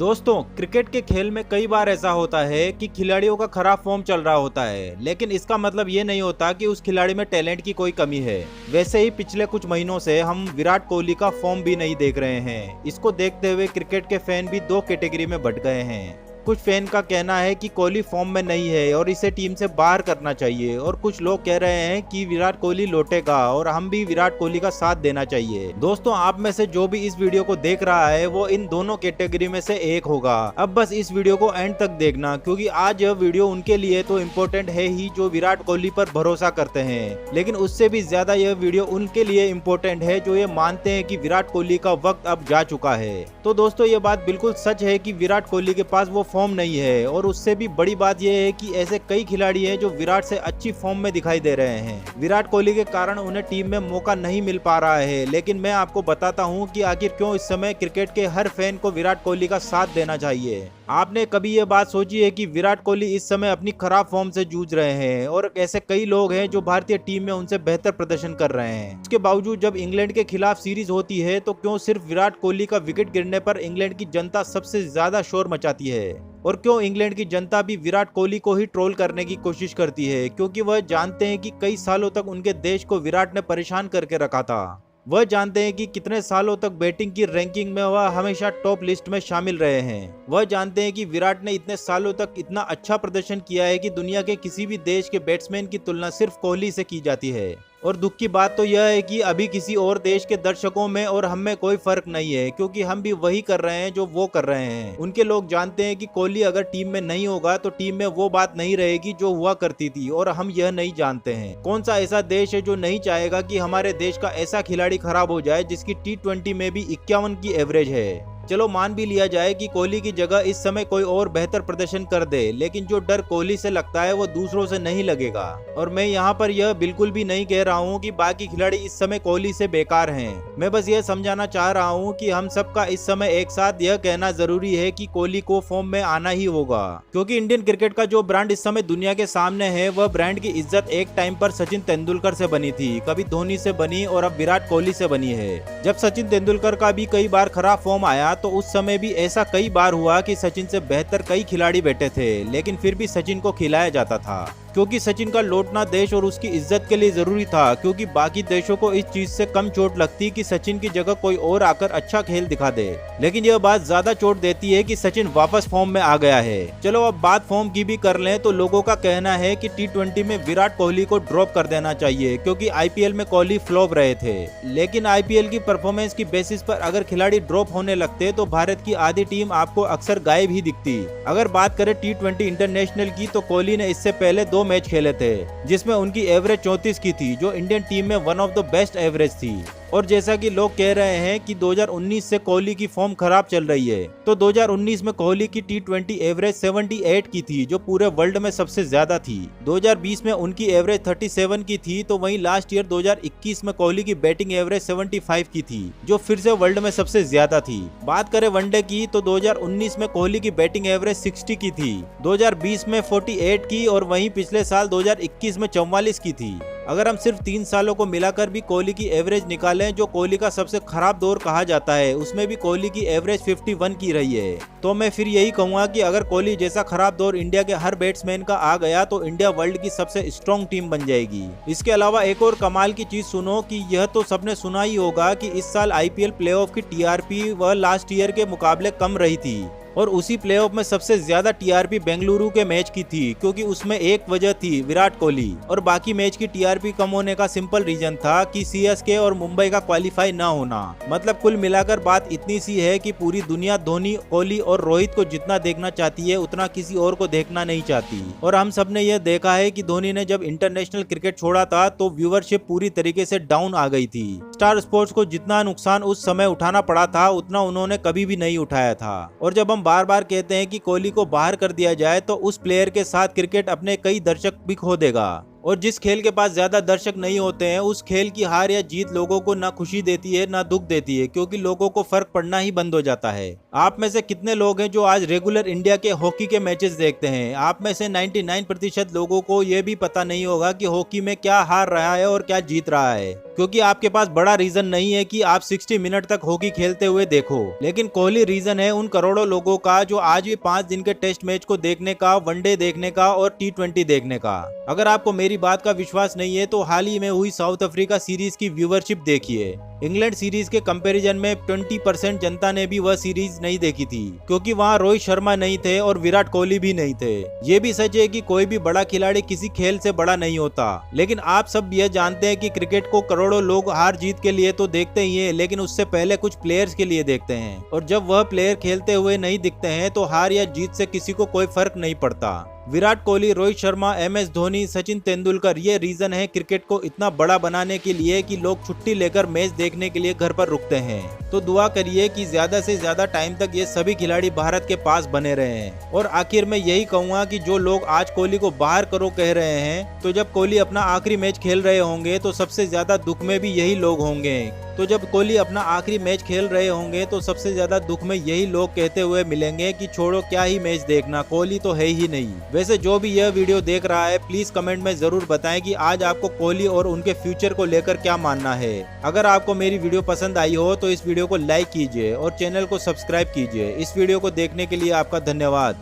दोस्तों, क्रिकेट के खेल में कई बार ऐसा होता है कि खिलाड़ियों का खराब फॉर्म चल रहा होता है, लेकिन इसका मतलब ये नहीं होता कि उस खिलाड़ी में टैलेंट की कोई कमी है। वैसे ही पिछले कुछ महीनों से हम विराट कोहली का फॉर्म भी नहीं देख रहे हैं। इसको देखते हुए क्रिकेट के फैन भी दो कैटेगरी में बंट गए हैं। कुछ फैन का कहना है कि कोहली फॉर्म में नहीं है और इसे टीम से बाहर करना चाहिए, और कुछ लोग कह रहे हैं कि विराट कोहली लौटेगा और हम भी विराट कोहली का साथ देना चाहिए। दोस्तों, आप में से जो भी इस वीडियो को देख रहा है वो इन दोनों कैटेगरी में से एक होगा। अब बस इस वीडियो को एंड तक देखना, क्योंकि आज यह वीडियो उनके लिए तो इम्पोर्टेंट है ही जो विराट कोहली पर भरोसा करते हैं, लेकिन उससे भी ज्यादा यह वीडियो उनके लिए इम्पोर्टेंट है जो ये मानते हैं कि विराट कोहली का वक्त अब जा चुका है। तो दोस्तों, ये बात बिल्कुल सच है कि विराट कोहली के पास वो फॉर्म नहीं है, और उससे भी बड़ी बात यह है कि ऐसे कई खिलाड़ी हैं जो विराट से अच्छी फॉर्म में दिखाई दे रहे हैं। विराट कोहली के कारण उन्हें टीम में मौका नहीं मिल पा रहा है, लेकिन मैं आपको बताता हूं कि आखिर क्यों इस समय क्रिकेट के हर फैन को विराट कोहली का साथ देना चाहिए। आपने कभी ये बात सोची है कि विराट कोहली इस समय अपनी खराब फॉर्म से जूझ रहे हैं, और ऐसे कई लोग हैं जो भारतीय टीम में उनसे बेहतर प्रदर्शन कर रहे हैं। उसके बावजूद जब इंग्लैंड के खिलाफ सीरीज होती है तो क्यों सिर्फ विराट कोहली का विकेट गिरने पर इंग्लैंड की जनता सबसे ज्यादा शोर मचाती है, और क्यों इंग्लैंड की जनता भी विराट कोहली को ही ट्रोल करने की कोशिश करती है, क्योंकि वह जानते हैं कि कई सालों तक उनके देश को विराट ने परेशान करके रखा था। वह जानते हैं कि कितने सालों तक बैटिंग की रैंकिंग में वह हमेशा टॉप लिस्ट में शामिल रहे हैं। वह जानते हैं कि विराट ने इतने सालों तक इतना अच्छा प्रदर्शन किया है कि दुनिया के किसी भी देश के बैट्समैन की तुलना सिर्फ कोहली से की जाती है। और दुख की बात तो यह है कि अभी किसी और देश के दर्शकों में और हम में कोई फर्क नहीं है, क्योंकि हम भी वही कर रहे हैं जो वो कर रहे हैं। उनके लोग जानते हैं कि कोहली अगर टीम में नहीं होगा तो टीम में वो बात नहीं रहेगी जो हुआ करती थी, और हम यह नहीं जानते हैं कौन सा ऐसा देश है जो नहीं चाहेगा कि हमारे देश का ऐसा खिलाड़ी खराब हो जाए जिसकी T20 में भी 51 की एवरेज है। चलो मान भी लिया जाए कि कोहली की जगह इस समय कोई और बेहतर प्रदर्शन कर दे, लेकिन जो डर कोहली से लगता है वो दूसरों से नहीं लगेगा। और मैं यहाँ पर यह बिल्कुल भी नहीं कह रहा हूँ कि बाकी खिलाड़ी इस समय कोहली से बेकार हैं। मैं बस यह समझाना चाह रहा हूँ कि हम सबका इस समय एक साथ यह कहना जरूरी है कि कोहली को फॉर्म में आना ही होगा, क्योंकि इंडियन क्रिकेट का जो ब्रांड इस समय दुनिया के सामने है वह ब्रांड की इज्जत एक टाइम पर सचिन तेंदुलकर से बनी थी, कभी धोनी से बनी और अब विराट कोहली से बनी है। जब सचिन तेंदुलकर का भी कई बार खराब फॉर्म आया तो उस समय भी ऐसा कई बार हुआ कि सचिन से बेहतर कई खिलाड़ी बैठे थे, लेकिन फिर भी सचिन को खिलाया जाता था, क्योंकि सचिन का लौटना देश और उसकी इज्जत के लिए जरूरी था, क्योंकि बाकी देशों को इस चीज से कम चोट लगती कि सचिन की जगह कोई और आकर अच्छा खेल दिखा दे। लेकिन यह बात ज्यादा चोट देती है कि सचिन वापस फॉर्म में आ गया है। चलो अब बात फॉर्म की भी कर लें तो लोगों का कहना है कि T20 में विराट कोहली को ड्रॉप कर देना चाहिए, क्योंकि IPL में कोहली फ्लॉप रहे थे। लेकिन IPL की परफॉर्मेंस की बेसिस पर अगर खिलाड़ी ड्रॉप होने लगते तो भारत की आधी टीम आपको अक्सर गायब ही दिखती। अगर बात करें T20 इंटरनेशनल की तो कोहली ने इससे पहले 2 मैच खेले थे जिसमें उनकी एवरेज 34 की थी, जो इंडियन टीम में one of the best average थी। और जैसा कि लोग कह रहे हैं कि 2019 से कोहली की फॉर्म खराब चल रही है, तो 2019 में कोहली की T20 एवरेज 78 की थी, जो पूरे वर्ल्ड में सबसे ज्यादा थी। 2020 में उनकी एवरेज 37 की थी, तो वहीं लास्ट ईयर 2021 में कोहली की बैटिंग एवरेज 75 की थी, जो फिर से वर्ल्ड में सबसे ज्यादा थी। बात करें वनडे की तो 2019 में कोहली की बैटिंग एवरेज 60 की थी, 2020 में 48 की, और वहीं पिछले साल 2021 में 44 की थी। अगर हम सिर्फ 3 सालों को मिलाकर भी कोहली की एवरेज निकालें, जो कोहली का सबसे खराब दौर कहा जाता है, उसमें भी कोहली की एवरेज 51 की रही है। तो मैं फिर यही कहूंगा कि अगर कोहली जैसा खराब दौर इंडिया के हर बैट्समैन का आ गया तो इंडिया वर्ल्ड की सबसे स्ट्रॉन्ग टीम बन जाएगी। इसके अलावा एक और कमाल की चीज सुनो कि यह तो सबने सुना ही होगा कि इस साल IPL प्लेऑफ की TRP वह लास्ट ईयर के मुकाबले कम रही थी, और उसी प्लेऑफ में सबसे ज्यादा TRP बेंगलुरु के मैच की थी, क्योंकि उसमें एक वजह थी विराट कोहली, और बाकी मैच की TRP कम होने का सिंपल रीजन था कि CSK और मुंबई का क्वालिफाई न होना। मतलब कुल मिलाकर बात इतनी सी है कि पूरी दुनिया धोनी, कोहली और रोहित को जितना देखना चाहती है उतना किसी और को देखना नहीं चाहती। और हम सबने यह देखा है कि धोनी ने जब इंटरनेशनल क्रिकेट छोड़ा था तो व्यूवरशिप पूरी तरीके से डाउन आ गई थी। स्टार स्पोर्ट्स को जितना नुकसान उस समय उठाना पड़ा था उतना उन्होंने कभी भी नहीं उठाया था। और जब हम बार बार कहते हैं कि कोहली को बाहर कर दिया जाए तो उस प्लेयर के साथ क्रिकेट अपने कई दर्शक भी खो देगा, और जिस खेल के पास ज्यादा दर्शक नहीं होते हैं उस खेल की हार या जीत लोगों को ना खुशी देती है ना दुख देती है, क्योंकि लोगों को फर्क पड़ना ही बंद हो जाता है। आप में से कितने लोग हैं जो आज रेगुलर इंडिया के हॉकी के मैचेस देखते हैं? आप में से 99% लोगों को यह भी पता नहीं होगा कि हॉकी में क्या हार रहा है और क्या जीत रहा है। क्योंकि आपके पास बड़ा रीजन नहीं है कि आप 60 मिनट तक हॉकी खेलते हुए देखो। लेकिन कोहली रीजन है उन करोड़ों लोगों का जो आज भी 5 दिन के टेस्ट मैच को देखने का, वनडे देखने का और T20 देखने का। अगर आपको मेरी बात का विश्वास नहीं है तो हाल ही में हुई साउथ अफ्रीका सीरीज की व्यूवरशिप देखिए। इंग्लैंड सीरीज के कंपैरिजन में 20% जनता ने भी वह सीरीज नहीं देखी थी, क्योंकि वहां रोहित शर्मा नहीं थे और विराट कोहली भी नहीं थे। ये भी सच है कि कोई भी बड़ा खिलाड़ी किसी खेल से बड़ा नहीं होता, लेकिन आप सब यह जानते हैं कि क्रिकेट को करोड़ों लोग हार जीत के लिए तो देखते ही हैं, लेकिन उससे पहले कुछ प्लेयर्स के लिए देखते हैं। और जब वह प्लेयर खेलते हुए नहीं दिखते हैं तो हार या जीत से किसी को कोई फर्क नहीं पड़ता। विराट कोहली, रोहित शर्मा, MS धोनी, सचिन तेंदुलकर, ये रीजन है क्रिकेट को इतना बड़ा बनाने के लिए कि लोग छुट्टी लेकर मैच देखने के लिए घर पर रुकते हैं। तो दुआ करिए कि ज्यादा से ज्यादा टाइम तक ये सभी खिलाड़ी भारत के पास बने रहे हैं। और आखिर में यही कहूंगा कि जो लोग आज कोहली को बाहर करो कह रहे हैं, तो जब कोहली अपना आखिरी मैच खेल रहे होंगे तो सबसे ज्यादा दुख में भी यही लोग होंगे। तो जब कोहली अपना आखिरी मैच खेल रहे होंगे तो सबसे ज्यादा दुख में यही लोग कहते हुए मिलेंगे कि छोड़ो, क्या ही मैच देखना, कोहली तो है ही नहीं। वैसे जो भी यह वीडियो देख रहा है, प्लीज कमेंट में जरूर बताएं कि आज आपको कोहली और उनके फ्यूचर को लेकर क्या मानना है। अगर आपको मेरी वीडियो पसंद आई हो तो इस वीडियो को लाइक कीजिए और चैनल को सब्सक्राइब कीजिए। इस वीडियो को देखने के लिए आपका धन्यवाद।